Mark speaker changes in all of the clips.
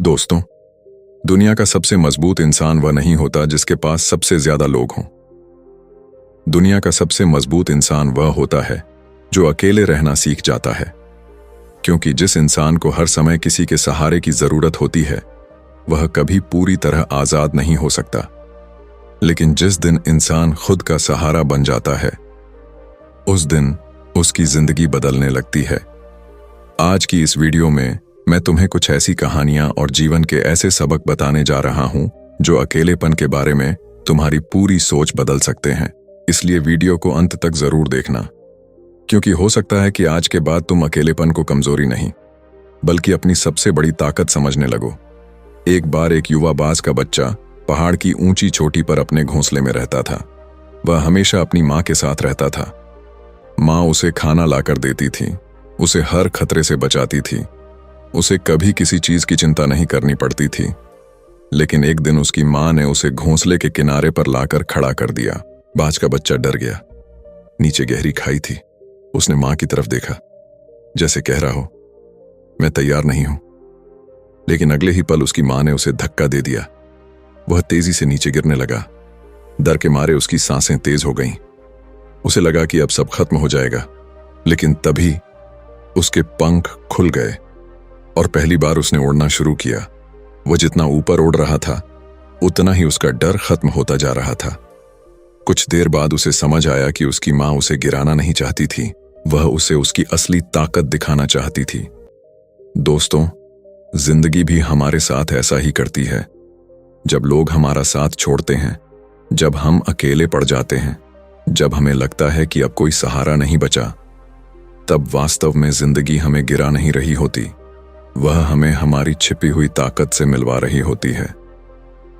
Speaker 1: दोस्तों, दुनिया का सबसे मजबूत इंसान वह नहीं होता जिसके पास सबसे ज्यादा लोग हों। दुनिया का सबसे मजबूत इंसान वह होता है जो अकेले रहना सीख जाता है, क्योंकि जिस इंसान को हर समय किसी के सहारे की जरूरत होती है वह कभी पूरी तरह आजाद नहीं हो सकता। लेकिन जिस दिन इंसान खुद का सहारा बन जाता है उस दिन उसकी जिंदगी बदलने लगती है। आज की इस वीडियो में मैं तुम्हें कुछ ऐसी कहानियां और जीवन के ऐसे सबक बताने जा रहा हूं जो अकेलेपन के बारे में तुम्हारी पूरी सोच बदल सकते हैं। इसलिए वीडियो को अंत तक जरूर देखना, क्योंकि हो सकता है कि आज के बाद तुम अकेलेपन को कमजोरी नहीं बल्कि अपनी सबसे बड़ी ताकत समझने लगो। एक बार एक युवा बाज का बच्चा पहाड़ की ऊंची चोटी पर अपने घोंसले में रहता था। वह हमेशा अपनी माँ के साथ रहता था। माँ उसे खाना लाकर देती थी, उसे हर खतरे से बचाती थी, उसे कभी किसी चीज की चिंता नहीं करनी पड़ती थी। लेकिन एक दिन उसकी माँ ने उसे घोंसले के किनारे पर लाकर खड़ा कर दिया। बाज का बच्चा डर गया। नीचे गहरी खाई थी। उसने माँ की तरफ देखा, जैसे कह रहा हो, मैं तैयार नहीं हूं। लेकिन अगले ही पल उसकी माँ ने उसे धक्का दे दिया। वह तेजी से नीचे गिरने लगा। डर के मारे उसकी सांसें तेज हो गईं। उसे लगा कि अब सब खत्म हो जाएगा। लेकिन तभी उसके पंख खुल गए और पहली बार उसने उड़ना शुरू किया। वह जितना ऊपर उड़ रहा था उतना ही उसका डर खत्म होता जा रहा था। कुछ देर बाद उसे समझ आया कि उसकी माँ उसे गिराना नहीं चाहती थी, वह उसे उसकी असली ताकत दिखाना चाहती थी। दोस्तों, जिंदगी भी हमारे साथ ऐसा ही करती है। जब लोग हमारा साथ छोड़ते हैं, जब हम अकेले पड़ जाते हैं, जब हमें लगता है कि अब कोई सहारा नहीं बचा, तब वास्तव में जिंदगी हमें गिरा नहीं रही होती, वह हमें हमारी छिपी हुई ताकत से मिलवा रही होती है।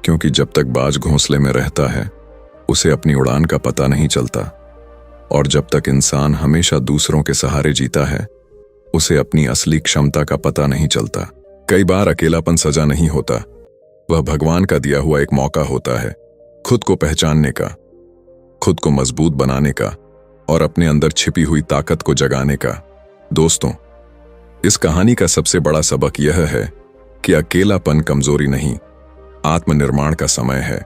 Speaker 1: क्योंकि जब तक बाज घोंसले में रहता है उसे अपनी उड़ान का पता नहीं चलता, और जब तक इंसान हमेशा दूसरों के सहारे जीता है उसे अपनी असली क्षमता का पता नहीं चलता। कई बार अकेलापन सजा नहीं होता, वह भगवान का दिया हुआ एक मौका होता है खुद को पहचानने का, खुद को मजबूत बनाने का और अपने अंदर छिपी हुई ताकत को जगाने का। दोस्तों, इस कहानी का सबसे बड़ा सबक यह है कि अकेलापन कमजोरी नहीं, आत्मनिर्माण का समय है।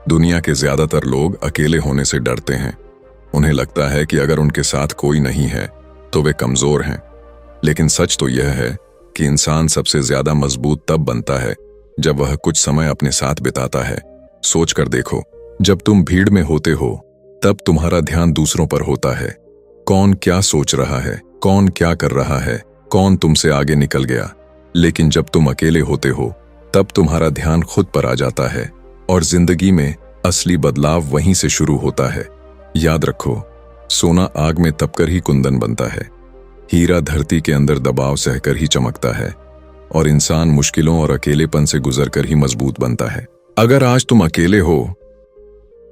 Speaker 1: दुनिया के ज्यादातर लोग अकेले होने से डरते हैं। उन्हें लगता है कि अगर उनके साथ कोई नहीं है तो वे कमजोर हैं। लेकिन सच तो यह है कि इंसान सबसे ज्यादा मजबूत तब बनता है जब वह कुछ समय अपने साथ बिताता है। सोच कर देखो, जब तुम भीड़ में होते हो तब तुम्हारा ध्यान दूसरों पर होता है। कौन क्या सोच रहा है, कौन क्या कर रहा है, कौन तुमसे आगे निकल गया। लेकिन जब तुम अकेले होते हो तब तुम्हारा ध्यान खुद पर आ जाता है और जिंदगी में असली बदलाव वहीं से शुरू होता है। याद रखो, सोना आग में तपकर ही कुंदन बनता है, हीरा धरती के अंदर दबाव सहकर ही चमकता है, और इंसान मुश्किलों और अकेलेपन से गुजरकर ही मजबूत बनता है। अगर आज तुम अकेले हो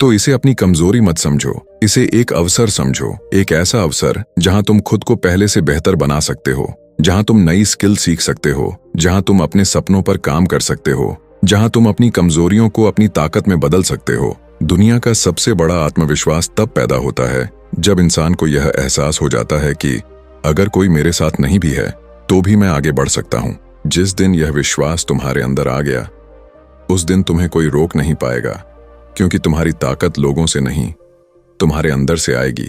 Speaker 1: तो इसे अपनी कमजोरी मत समझो, इसे एक अवसर समझो। एक ऐसा अवसर जहां तुम खुद को पहले से बेहतर बना सकते हो, जहां तुम नई स्किल सीख सकते हो, जहां तुम अपने सपनों पर काम कर सकते हो, जहां तुम अपनी कमजोरियों को अपनी ताकत में बदल सकते हो। दुनिया का सबसे बड़ा आत्मविश्वास तब पैदा होता है जब इंसान को यह एहसास हो जाता है कि अगर कोई मेरे साथ नहीं भी है तो भी मैं आगे बढ़ सकता हूं। जिस दिन यह विश्वास तुम्हारे अंदर आ गया उस दिन तुम्हें कोई रोक नहीं पाएगा, क्योंकि तुम्हारी ताकत लोगों से नहीं, तुम्हारे अंदर से आएगी।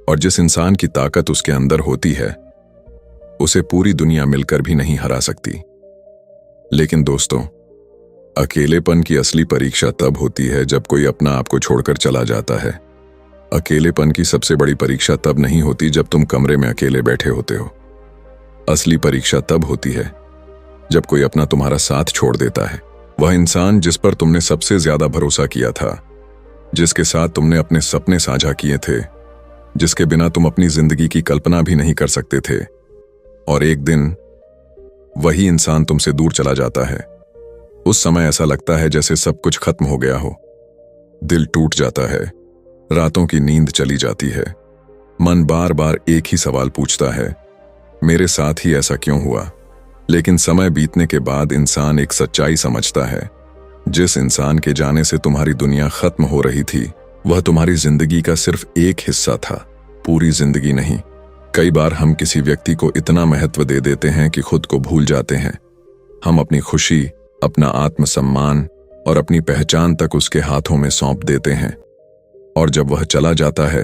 Speaker 1: और जिस इंसान की ताकत उसके अंदर होती है उसे पूरी दुनिया मिलकर भी नहीं हरा सकती। लेकिन दोस्तों, अकेलेपन की असली परीक्षा तब होती है जब कोई अपना आप को छोड़कर चला जाता है। अकेलेपन की सबसे बड़ी परीक्षा तब नहीं होती जब तुम कमरे में अकेले बैठे होते हो। असली परीक्षा तब होती है जब कोई अपना तुम्हारा साथ छोड़ देता है। वह इंसान जिस पर तुमने सबसे ज्यादा भरोसा किया था, जिसके साथ तुमने अपने सपने साझा किए थे, जिसके बिना तुम अपनी जिंदगी की कल्पना भी नहीं कर सकते थे, और एक दिन वही इंसान तुमसे दूर चला जाता है। उस समय ऐसा लगता है जैसे सब कुछ खत्म हो गया हो। दिल टूट जाता है, रातों की नींद चली जाती है, मन बार बार एक ही सवाल पूछता है, मेरे साथ ही ऐसा क्यों हुआ। लेकिन समय बीतने के बाद इंसान एक सच्चाई समझता है, जिस इंसान के जाने से तुम्हारी दुनिया खत्म हो रही थी वह तुम्हारी जिंदगी का सिर्फ एक हिस्सा था, पूरी जिंदगी नहीं। कई बार हम किसी व्यक्ति को इतना महत्व दे देते हैं कि खुद को भूल जाते हैं। हम अपनी खुशी, अपना आत्मसम्मान और अपनी पहचान तक उसके हाथों में सौंप देते हैं, और जब वह चला जाता है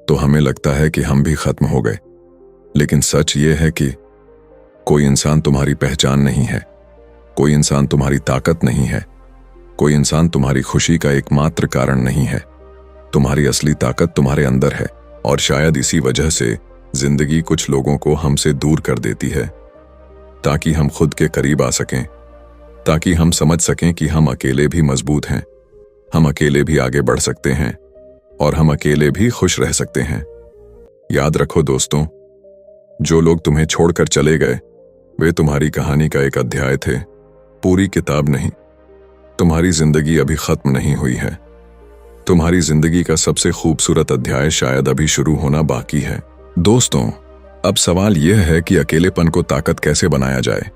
Speaker 1: तो हमें लगता है कि हम भी खत्म हो गए। लेकिन सच ये है कि कोई इंसान तुम्हारी पहचान नहीं है, कोई इंसान तुम्हारी ताकत नहीं है, कोई इंसान तुम्हारी खुशी का एकमात्र कारण नहीं है। तुम्हारी असली ताकत तुम्हारे अंदर है, और शायद इसी वजह से जिंदगी कुछ लोगों को हमसे दूर कर देती है, ताकि हम खुद के करीब आ सकें, ताकि हम समझ सकें कि हम अकेले भी मजबूत हैं, हम अकेले भी आगे बढ़ सकते हैं, और हम अकेले भी खुश रह सकते हैं। याद रखो दोस्तों, जो लोग तुम्हें छोड़कर चले गए वे तुम्हारी कहानी का एक अध्याय थे, पूरी किताब नहीं। तुम्हारी जिंदगी अभी खत्म नहीं हुई है। तुम्हारी जिंदगी का सबसे खूबसूरत अध्याय शायद अभी शुरू होना बाकी है। दोस्तों, अब सवाल यह है कि अकेलेपन को ताकत कैसे बनाया जाए।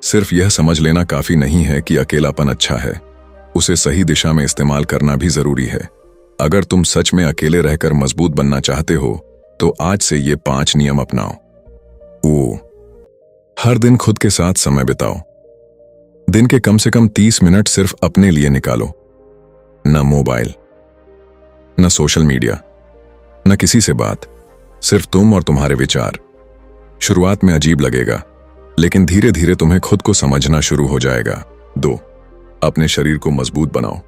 Speaker 1: सिर्फ यह समझ लेना काफी नहीं है कि अकेलापन अच्छा है, उसे सही दिशा में इस्तेमाल करना भी जरूरी है। अगर तुम सच में अकेले रहकर मजबूत बनना चाहते हो तो आज से ये 5 नियम अपनाओ। हर दिन खुद के साथ समय बिताओ। दिन के कम से कम 30 मिनट सिर्फ अपने लिए निकालो। न मोबाइल, न सोशल मीडिया, न किसी से बात, सिर्फ तुम और तुम्हारे विचार। शुरुआत में अजीब लगेगा, लेकिन धीरे धीरे तुम्हें खुद को समझना शुरू हो जाएगा। 2, अपने शरीर को मजबूत बनाओ।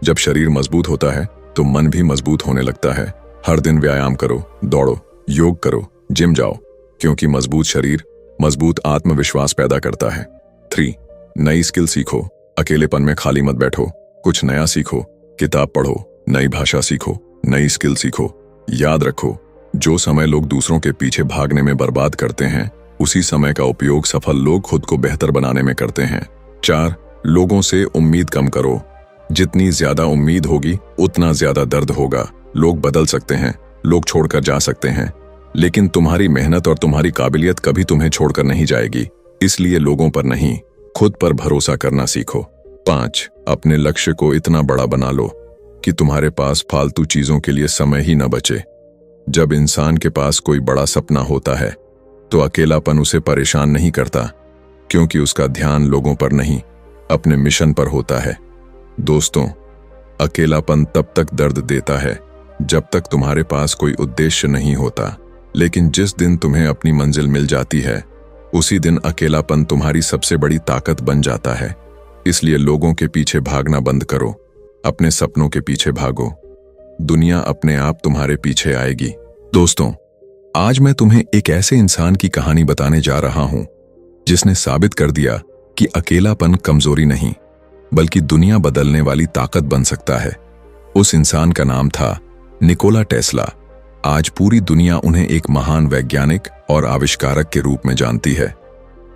Speaker 1: जब शरीर मजबूत होता है तो मन भी मजबूत होने लगता है। हर दिन व्यायाम करो, दौड़ो, योग करो, जिम जाओ, क्योंकि मजबूत शरीर मजबूत आत्मविश्वास पैदा करता है। 3, नई स्किल सीखो। अकेलेपन में खाली मत बैठो, कुछ नया सीखो। किताब पढ़ो, नई भाषा सीखो, नई स्किल सीखो। याद रखो, जो समय लोग दूसरों के पीछे भागने में बर्बाद करते हैं, उसी समय का उपयोग सफल लोग खुद को बेहतर बनाने में करते हैं। 4, लोगों से उम्मीद कम करो। जितनी ज्यादा उम्मीद होगी उतना ज्यादा दर्द होगा। लोग बदल सकते हैं, लोग छोड़कर जा सकते हैं, लेकिन तुम्हारी मेहनत और तुम्हारी काबिलियत कभी तुम्हें छोड़कर नहीं जाएगी। इसलिए लोगों पर नहीं, खुद पर भरोसा करना सीखो। 5, अपने लक्ष्य को इतना बड़ा बना लो कि तुम्हारे पास फालतू चीजों के लिए समय ही न बचे। जब इंसान के पास कोई बड़ा सपना होता है तो अकेलापन उसे परेशान नहीं करता, क्योंकि उसका ध्यान लोगों पर नहीं, अपने मिशन पर होता है। दोस्तों, अकेलापन तब तक दर्द देता है जब तक तुम्हारे पास कोई उद्देश्य नहीं होता, लेकिन जिस दिन तुम्हें अपनी मंजिल मिल जाती है उसी दिन अकेलापन तुम्हारी सबसे बड़ी ताकत बन जाता है। इसलिए लोगों के पीछे भागना बंद करो, अपने सपनों के पीछे भागो। दुनिया अपने आप तुम्हारे पीछे आएगी। दोस्तों, आज मैं तुम्हें एक ऐसे इंसान की कहानी बताने जा रहा हूं जिसने साबित कर दिया कि अकेलापन कमजोरी नहीं बल्कि दुनिया बदलने वाली ताकत बन सकता है। उस इंसान का नाम था निकोला टेस्ला। आज पूरी दुनिया उन्हें एक महान वैज्ञानिक और आविष्कारक के रूप में जानती है,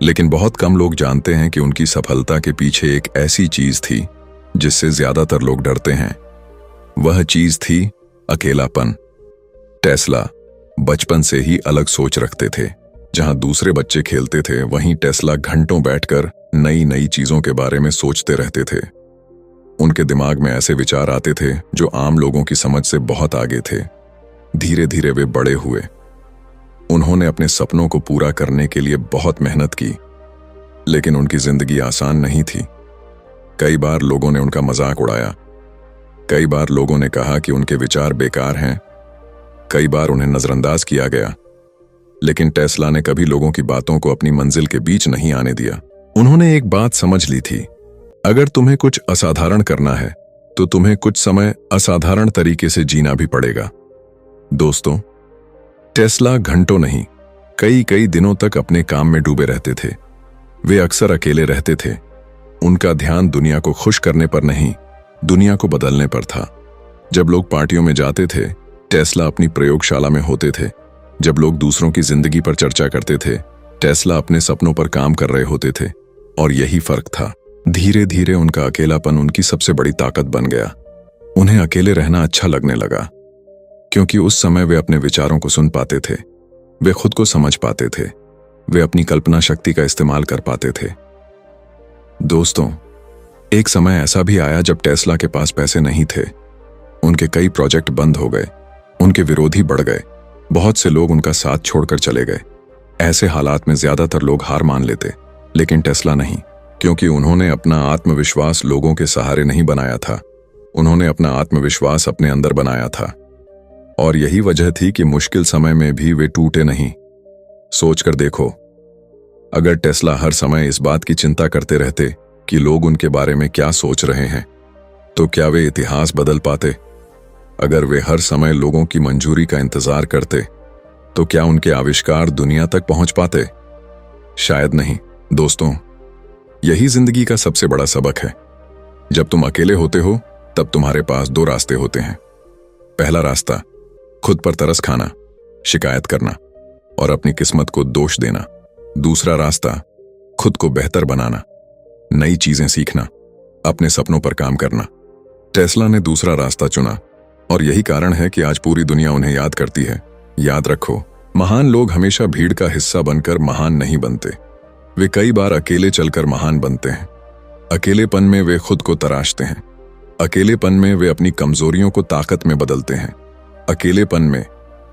Speaker 1: लेकिन बहुत कम लोग जानते हैं कि उनकी सफलता के पीछे एक ऐसी चीज थी जिससे ज्यादातर लोग डरते हैं। वह चीज थी अकेलापन। टेस्ला बचपन से ही अलग सोच रखते थे। जहां दूसरे बच्चे खेलते थे, वहीं टेस्ला घंटों बैठकर नई नई चीजों के बारे में सोचते रहते थे। उनके दिमाग में ऐसे विचार आते थे जो आम लोगों की समझ से बहुत आगे थे। धीरे धीरे वे बड़े हुए। उन्होंने अपने सपनों को पूरा करने के लिए बहुत मेहनत की, लेकिन उनकी जिंदगी आसान नहीं थी। कई बार लोगों ने उनका मजाक उड़ाया, कई बार लोगों ने कहा कि उनके विचार बेकार हैं, कई बार उन्हें नजरअंदाज किया गया, लेकिन टेस्ला ने कभी लोगों की बातों को अपनी मंजिल के बीच नहीं आने दिया। उन्होंने एक बात समझ ली थी, अगर तुम्हें कुछ असाधारण करना है तो तुम्हें कुछ समय असाधारण तरीके से जीना भी पड़ेगा। दोस्तों, टेस्ला घंटों नहीं, कई कई दिनों तक अपने काम में डूबे रहते थे। वे अक्सर अकेले रहते थे। उनका ध्यान दुनिया को खुश करने पर नहीं, दुनिया को बदलने पर था। जब लोग पार्टियों में जाते थे, टेस्ला अपनी प्रयोगशाला में होते थे। जब लोग दूसरों की जिंदगी पर चर्चा करते थे, टेस्ला अपने सपनों पर काम कर रहे होते थे। और यही फर्क था। धीरे धीरे उनका अकेलापन उनकी सबसे बड़ी ताकत बन गया। उन्हें अकेले रहना अच्छा लगने लगा, क्योंकि उस समय वे अपने विचारों को सुन पाते थे, वे खुद को समझ पाते थे, वे अपनी कल्पना शक्ति का इस्तेमाल कर पाते थे। दोस्तों, एक समय ऐसा भी आया जब टेस्ला के पास पैसे नहीं थे। उनके कई प्रोजेक्ट बंद हो गए, उनके विरोधी बढ़ गए, बहुत से लोग उनका साथ छोड़कर चले गए। ऐसे हालात में ज्यादातर लोग हार मान लेते, लेकिन टेस्ला नहीं, क्योंकि उन्होंने अपना आत्मविश्वास लोगों के सहारे नहीं बनाया था, उन्होंने अपना आत्मविश्वास अपने अंदर बनाया था। और यही वजह थी कि मुश्किल समय में भी वे टूटे नहीं। सोचकर देखो, अगर टेस्ला हर समय इस बात की चिंता करते रहते कि लोग उनके बारे में क्या सोच रहे हैं, तो क्या वे इतिहास बदल पाते? अगर वे हर समय लोगों की मंजूरी का इंतजार करते, तो क्या उनके आविष्कार दुनिया तक पहुंच पाते? शायद नहीं। दोस्तों, यही जिंदगी का सबसे बड़ा सबक है। जब तुम अकेले होते हो, तब तुम्हारे पास दो रास्ते होते हैं। पहला रास्ता, खुद पर तरस खाना, शिकायत करना और अपनी किस्मत को दोष देना। दूसरा रास्ता, खुद को बेहतर बनाना, नई चीजें सीखना, अपने सपनों पर काम करना। टेस्ला ने दूसरा रास्ता चुना, और यही कारण है कि आज पूरी दुनिया उन्हें याद करती है। याद रखो, महान लोग हमेशा भीड़ का हिस्सा बनकर महान नहीं बनते, वे कई बार अकेले चलकर महान बनते हैं। अकेलेपन में वे खुद को तराशते हैं, अकेलेपन में वे अपनी कमजोरियों को ताकत में बदलते हैं, अकेलेपन में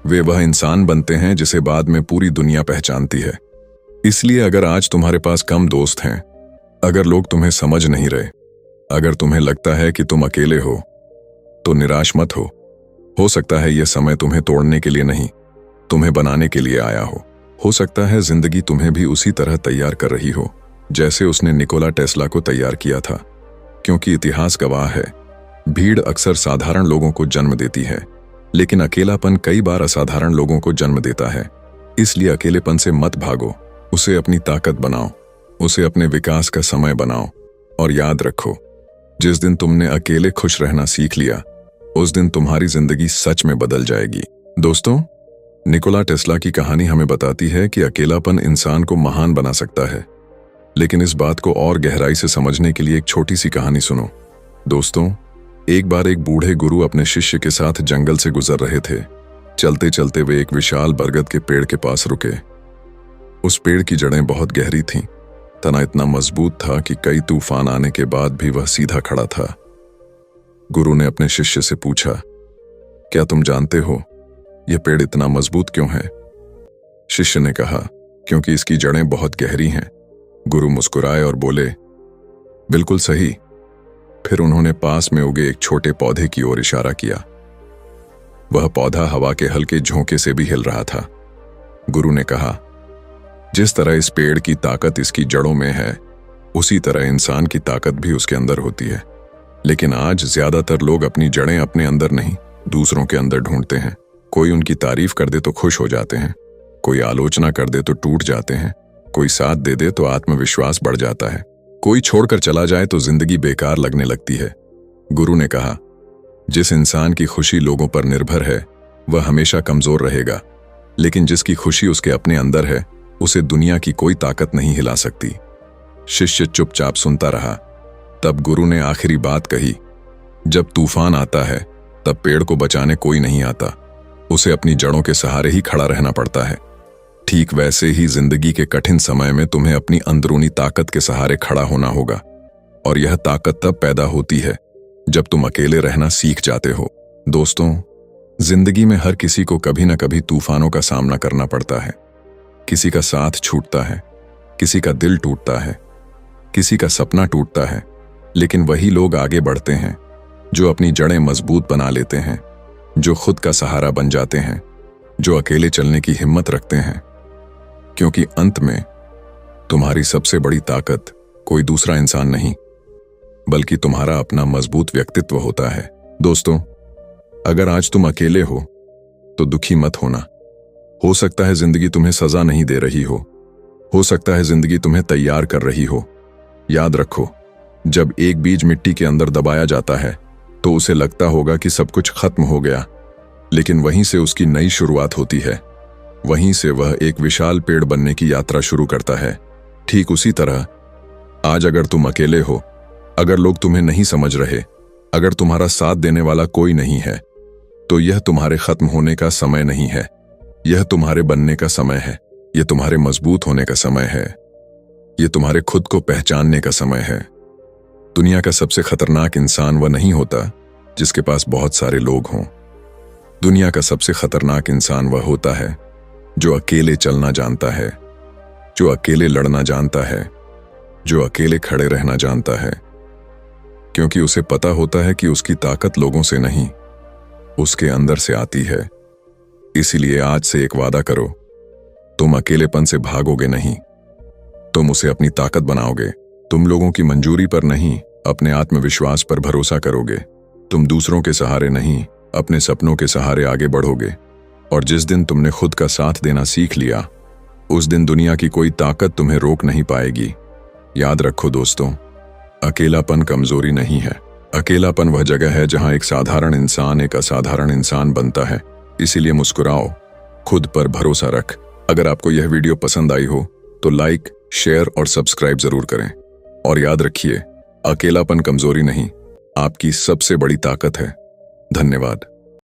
Speaker 1: वे वह इंसान बनते हैं जिसे बाद में पूरी दुनिया पहचानती है। इसलिए अगर आज तुम्हारे पास कम दोस्त हैं, अगर लोग तुम्हें समझ नहीं रहे, अगर तुम्हें लगता है कि तुम अकेले हो, तो निराश मत हो। हो सकता है यह समय तुम्हें तोड़ने के लिए नहीं, तुम्हें बनाने के लिए आया हो सकता है जिंदगी तुम्हें भी उसी तरह तैयार कर रही हो जैसे उसने निकोला टेस्ला को तैयार किया था। क्योंकि इतिहास गवाह है, भीड़ अक्सर साधारण लोगों को जन्म देती है, लेकिन अकेलापन कई बार असाधारण लोगों को जन्म देता है। इसलिए अकेलेपन से मत भागो, उसे अपनी ताकत बनाओ, उसे अपने विकास का समय बनाओ। और याद रखो, जिस दिन तुमने अकेले खुश रहना सीख लिया, उस दिन तुम्हारी जिंदगी सच में बदल जाएगी। दोस्तों, निकोला टेस्ला की कहानी हमें बताती है कि अकेलापन इंसान को महान बना सकता है। लेकिन इस बात को और गहराई से समझने के लिए एक छोटी सी कहानी सुनो। दोस्तों, एक बार एक बूढ़े गुरु अपने शिष्य के साथ जंगल से गुजर रहे थे। चलते चलते वे एक विशाल बरगद के पेड़ के पास रुके। उस पेड़ की जड़ें बहुत गहरी थीं, तना इतना मजबूत था कि कई तूफान आने के बाद भी वह सीधा खड़ा था। गुरु ने अपने शिष्य से पूछा, क्या तुम जानते हो यह पेड़ इतना मजबूत क्यों है? शिष्य ने कहा, क्योंकि इसकी जड़ें बहुत गहरी हैं। गुरु मुस्कुराए और बोले, बिल्कुल सही। फिर उन्होंने पास में उगे एक छोटे पौधे की ओर इशारा किया। वह पौधा हवा के हल्के झोंके से भी हिल रहा था। गुरु ने कहा, जिस तरह इस पेड़ की ताकत इसकी जड़ों में है, उसी तरह इंसान की ताकत भी उसके अंदर होती है। लेकिन आज ज्यादातर लोग अपनी जड़ें अपने अंदर नहीं, दूसरों के अंदर ढूंढते हैं। कोई उनकी तारीफ कर दे तो खुश हो जाते हैं, कोई आलोचना कर दे तो टूट जाते हैं, कोई साथ दे दे तो आत्मविश्वास बढ़ जाता है, कोई छोड़कर चला जाए तो जिंदगी बेकार लगने लगती है। गुरु ने कहा, जिस इंसान की खुशी लोगों पर निर्भर है, वह हमेशा कमजोर रहेगा, लेकिन जिसकी खुशी उसके अपने अंदर है, उसे दुनिया की कोई ताकत नहीं हिला सकती। शिष्य चुपचाप सुनता रहा। तब गुरु ने आखिरी बात कही, जब तूफान आता है, तब पेड़ को बचाने कोई नहीं आता, उसे अपनी जड़ों के सहारे ही खड़ा रहना पड़ता है। ठीक वैसे ही जिंदगी के कठिन समय में तुम्हें अपनी अंदरूनी ताकत के सहारे खड़ा होना होगा। और यह ताकत तब पैदा होती है जब तुम अकेले रहना सीख जाते हो। दोस्तों, जिंदगी में हर किसी को कभी न कभी तूफानों का सामना करना पड़ता है। किसी का साथ छूटता है, किसी का दिल टूटता है, किसी का सपना टूटता है, लेकिन वही लोग आगे बढ़ते हैं जो अपनी जड़ें मजबूत बना लेते हैं, जो खुद का सहारा बन जाते हैं, जो अकेले चलने की हिम्मत रखते हैं। क्योंकि अंत में तुम्हारी सबसे बड़ी ताकत कोई दूसरा इंसान नहीं, बल्कि तुम्हारा अपना मजबूत व्यक्तित्व होता है। दोस्तों, अगर आज तुम अकेले हो तो दुखी मत होना। हो सकता है जिंदगी तुम्हें सजा नहीं दे रही हो सकता है जिंदगी तुम्हें तैयार कर रही हो। याद रखो, जब एक बीज मिट्टी के अंदर दबाया जाता है तो उसे लगता होगा कि सब कुछ खत्म हो गया, लेकिन वहीं से उसकी नई शुरुआत होती है। वहीं से वह एक विशाल पेड़ बनने की यात्रा शुरू करता है। ठीक उसी तरह आज अगर तुम अकेले हो, अगर लोग तुम्हें नहीं समझ रहे, अगर तुम्हारा साथ देने वाला कोई नहीं है, तो यह तुम्हारे खत्म होने का समय नहीं है, यह तुम्हारे बनने का समय है, यह तुम्हारे मजबूत होने का समय है, यह तुम्हारे खुद को पहचानने का समय है। दुनिया का सबसे खतरनाक इंसान वह नहीं होता जिसके पास बहुत सारे लोग हों। दुनिया का सबसे खतरनाक इंसान वह होता है जो अकेले चलना जानता है, जो अकेले लड़ना जानता है, जो अकेले खड़े रहना जानता है, क्योंकि उसे पता होता है कि उसकी ताकत लोगों से नहीं, उसके अंदर से आती है। इसीलिए आज से एक वादा करो, तुम अकेलेपन से भागोगे नहीं, तुम उसे अपनी ताकत बनाओगे। तुम लोगों की मंजूरी पर नहीं, अपने आत्मविश्वास पर भरोसा करोगे। तुम दूसरों के सहारे नहीं, अपने सपनों के सहारे आगे बढ़ोगे। और जिस दिन तुमने खुद का साथ देना सीख लिया, उस दिन दुनिया की कोई ताकत तुम्हें रोक नहीं पाएगी। याद रखो दोस्तों, अकेलापन कमजोरी नहीं है। अकेलापन वह जगह है जहां एक साधारण इंसान एक असाधारण इंसान बनता है। इसीलिए मुस्कुराओ, खुद पर भरोसा रख। अगर आपको यह वीडियो पसंद आई हो तो लाइक, शेयर और सब्सक्राइब जरूर करें। और याद रखिए, अकेलापन कमजोरी नहीं, आपकी सबसे बड़ी ताकत है। धन्यवाद।